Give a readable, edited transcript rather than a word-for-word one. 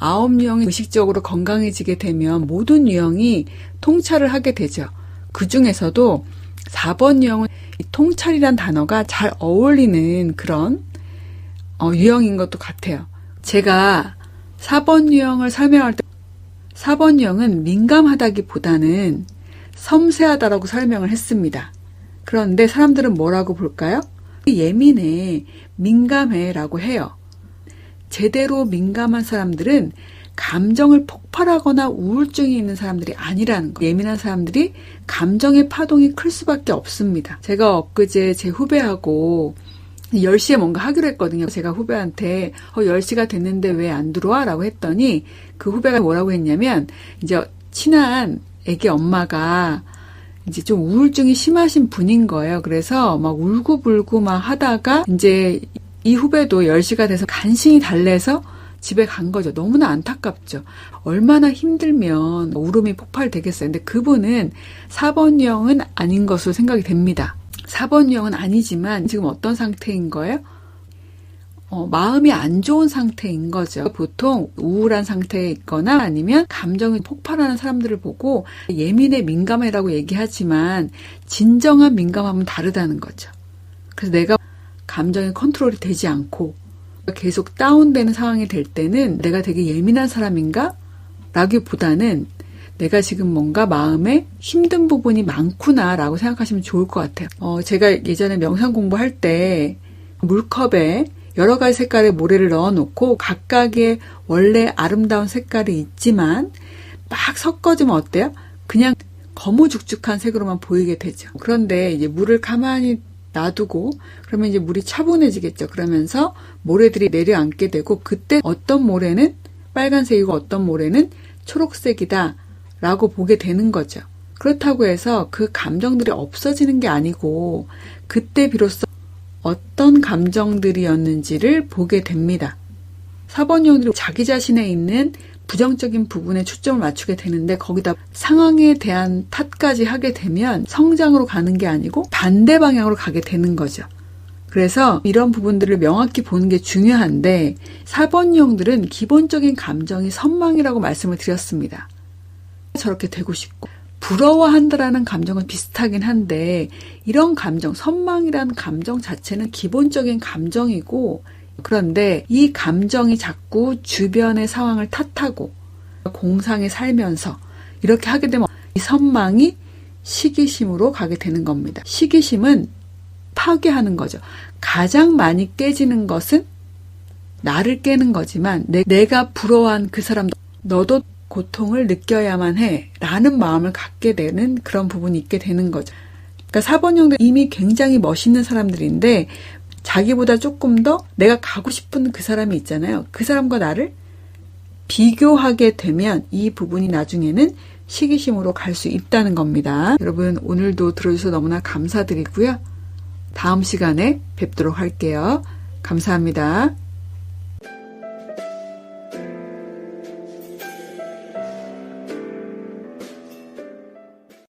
9유형이 의식적으로 건강해지게 되면 모든 유형이 통찰을 하게 되죠. 그 중에서도 4번 유형은 통찰이란 단어가 잘 어울리는 그런 유형인 것도 같아요. 제가 4번 유형을 설명할 때 4번 유형은 민감하다기보다는 섬세하다라고 설명을 했습니다. 그런데 사람들은 뭐라고 볼까요? 예민해, 민감해 라고 해요. 제대로 민감한 사람들은 감정을 폭발하거나 우울증이 있는 사람들이 아니라는 거예요. 예민한 사람들이 감정의 파동이 클 수밖에 없습니다. 제가 엊그제 제 후배하고 10시에 뭔가 하기로 했거든요. 제가 후배한테 10시가 됐는데 왜 안 들어와? 라고 했더니 그 후배가 뭐라고 했냐면 이제 친한 애기 엄마가 이제 좀 우울증이 심하신 분인 거예요. 그래서 막 울고불고 막 하다가 이제 이 후배도 10시가 돼서 간신히 달래서 집에 간 거죠. 너무나 안타깝죠. 얼마나 힘들면 울음이 폭발되겠어요. 근데 그분은 4번 유형은 아닌 것으로 생각이 됩니다. 4번 유형은 아니지만 지금 어떤 상태인 거예요? 마음이 안 좋은 상태인 거죠. 보통 우울한 상태에 있거나 아니면 감정이 폭발하는 사람들을 보고 예민해, 민감해라고 얘기하지만 진정한 민감함은 다르다는 거죠. 그래서 내가 감정이 컨트롤이 되지 않고 계속 다운되는 상황이 될 때는 내가 되게 예민한 사람인가? 라기보다는 내가 지금 뭔가 마음에 힘든 부분이 많구나 라고 생각하시면 좋을 것 같아요. 제가 예전에 명상 공부할 때 물컵에 여러 가지 색깔의 모래를 넣어놓고 각각의 원래 아름다운 색깔이 있지만 막 섞어주면 어때요? 그냥 거무죽죽한 색으로만 보이게 되죠. 그런데 이제 물을 가만히 놔두고 그러면 이제 물이 차분해지겠죠. 그러면서 모래들이 내려앉게 되고 그때 어떤 모래는 빨간색이고 어떤 모래는 초록색이다 라고 보게 되는 거죠. 그렇다고 해서 그 감정들이 없어지는 게 아니고 그때 비로소 어떤 감정들이었는지를 보게 됩니다. 4번 유형들이 자기 자신에 있는 부정적인 부분에 초점을 맞추게 되는데 거기다 상황에 대한 탓까지 하게 되면 성장으로 가는 게 아니고 반대 방향으로 가게 되는 거죠. 그래서 이런 부분들을 명확히 보는 게 중요한데 4번 유형들은 기본적인 감정이 선망이라고 말씀을 드렸습니다. 저렇게 되고 싶고 부러워한다라는 감정은 비슷하긴 한데 이런 감정, 선망이라는 감정 자체는 기본적인 감정이고 그런데 이 감정이 자꾸 주변의 상황을 탓하고 공상에 살면서 이렇게 하게 되면 이 선망이 시기심으로 가게 되는 겁니다. 시기심은 파괴하는 거죠. 가장 많이 깨지는 것은 나를 깨는 거지만 내가 부러워한 그 사람도 너도 고통을 느껴야만 해 라는 마음을 갖게 되는 그런 부분이 있게 되는 거죠. 그러니까 4번 유형들 이미 굉장히 멋있는 사람들인데 자기보다 조금 더 내가 가고 싶은 그 사람이 있잖아요. 그 사람과 나를 비교하게 되면 이 부분이 나중에는 시기심으로 갈 수 있다는 겁니다. 여러분 오늘도 들어주셔서 너무나 감사드리고요. 다음 시간에 뵙도록 할게요. 감사합니다.